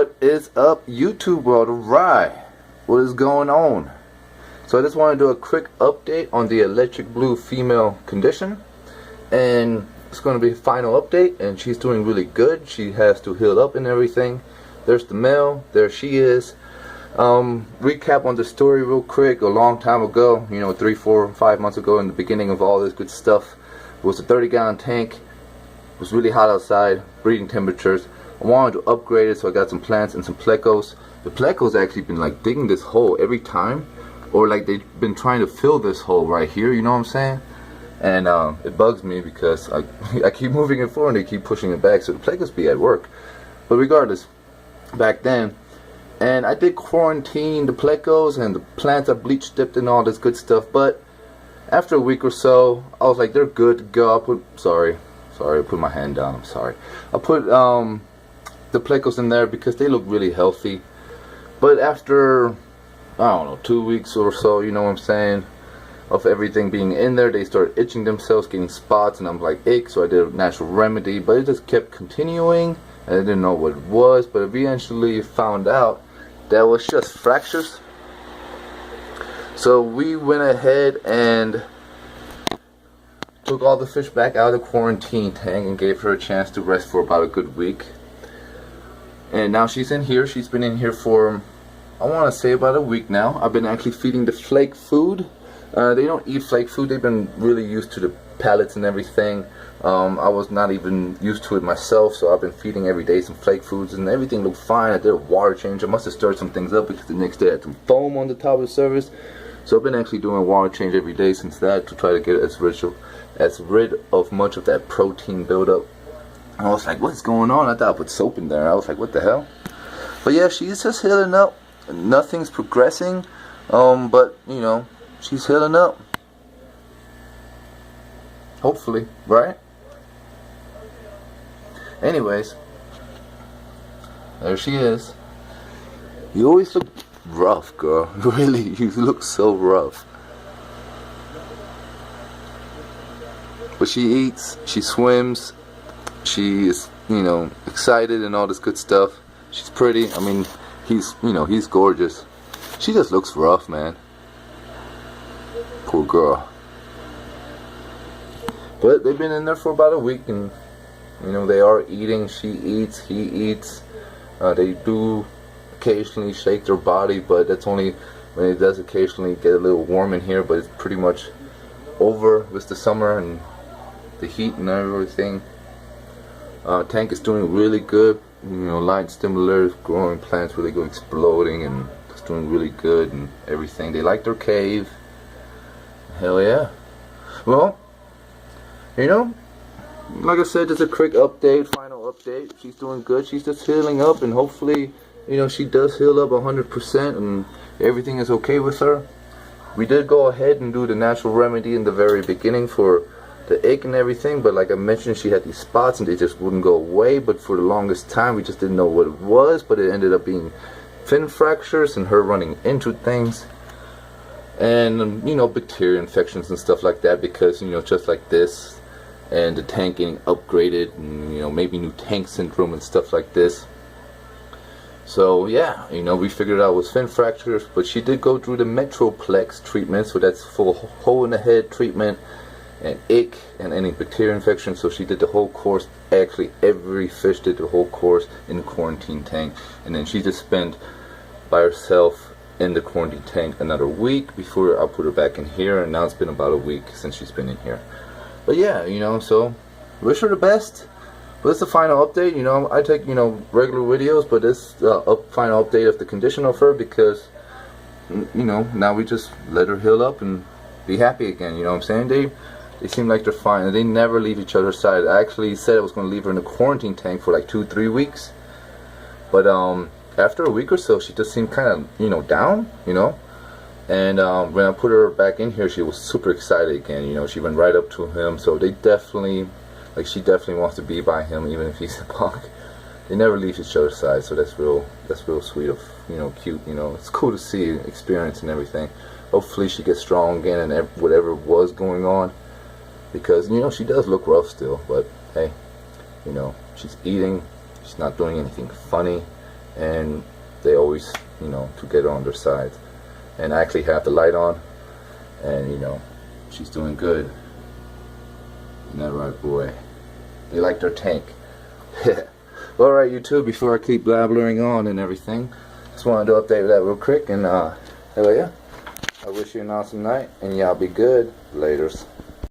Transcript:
What is up, YouTube world? Alright, what is going on? So I just want to do a quick update on the electric blue female condition, and it's going to be a final update, and she's doing really good. She has to heal up and everything. There's the male, there she is. Recap on the story real quick. A long time ago, 3, 4, 5 months ago, in the beginning of all this good stuff, it was a 30-gallon tank. It was really hot outside, breeding temperatures. I wanted to upgrade it, so I got some plants and some plecos. The plecos actually been like digging this hole every time, or like they've been trying to fill this hole right here, you know what I'm saying? And it bugs me because I keep moving it forward and they keep pushing it back, so the plecos be at work. But regardless, back then, and I did quarantine the plecos and the plants. I bleach dipped and all this good stuff, but after a week or so, I was like, they're good to go. Sorry, I put my hand down, I'm sorry. I put the plecos in there because they look really healthy. But after, I don't know, 2 weeks or so, you know what I'm saying, of everything being in there, they started itching themselves, getting spots, and I'm like, ick. So I did a natural remedy, but it just kept continuing, and I didn't know what it was. But eventually found out that it was just fractures. So we went ahead and took all the fish back out of the quarantine tank and gave her a chance to rest for about a good week. And now she's in here. She's been in here for, I want to say, about a week now. I've been actually feeding the flake food. They don't eat flake food. They've been really used to the pellets and everything. I was not even used to it myself, so I've been feeding every day some flake foods, and everything looked fine. I did a water change. I must have stirred some things up because the next day I had some foam on the top of the surface. So I've been actually doing a water change every day since that, to try to get as rid of much of that protein buildup. I was like, what's going on? I thought I put soap in there. I was like, what the hell? But yeah, she's just healing up. Nothing's progressing, but she's healing up. Hopefully, right? Anyways, there she is. You always look rough, girl. Really, you look so rough. But she eats, she swims, she is, excited and all this good stuff. She's pretty. I mean, he's gorgeous. She just looks rough, man. Poor girl. But they've been in there for about a week, and they are eating. She eats, he eats. They do occasionally shake their body, but that's only when it does occasionally get a little warm in here. But it's pretty much over with the summer and the heat and everything. Tank is doing really good. Light stimulars, growing plants really go exploding, and it's doing really good and everything. They like their cave. Hell yeah. Well, like I said, just a quick update, final update. She's doing good. She's just healing up, and hopefully, she does heal up 100% and everything is okay with her. We did go ahead and do the natural remedy in the very beginning for the ache and everything, but like I mentioned, she had these spots and they just wouldn't go away. But for the longest time, we just didn't know what it was, but it ended up being fin fractures and her running into things, and bacteria infections and stuff like that, because just like this, and the tank getting upgraded, and maybe new tank syndrome and stuff like this. So yeah, we figured out it was fin fractures, but she did go through the Metroplex treatment, so that's full hole in the head treatment and ick and any bacteria infection. So she did the whole course. Actually, every fish did the whole course in the quarantine tank, and then she just spent by herself in the quarantine tank another week before I put her back in here, and now it's been about a week since she's been in here. But yeah, so wish her the best. But it's the final update. I take regular videos, but this final update of the condition of her, because now we just let her heal up and be happy again. You know what I'm saying? They seem like they're fine, and they never leave each other's side. I actually said I was going to leave her in the quarantine tank for like 2-3 weeks, but after a week or so, she just seemed kind of down, and when I put her back in here, she was super excited again. She went right up to him. So they definitely, she definitely wants to be by him, even if he's a punk. They never leave each other's side, so that's real sweet of, cute. It's cool to see, experience and everything. Hopefully she gets strong again, and whatever was going on, because she does look rough still, but hey, she's eating, she's not doing anything funny, and they always, you know, to get on their sides. And I actually have the light on, and you know, she's doing good. Isn't that right, boy? They like their tank. Alright, YouTube, before I keep blabbering on and everything, just wanted to update that real quick, and hell yeah, I wish you an awesome night, and y'all be good. Laters.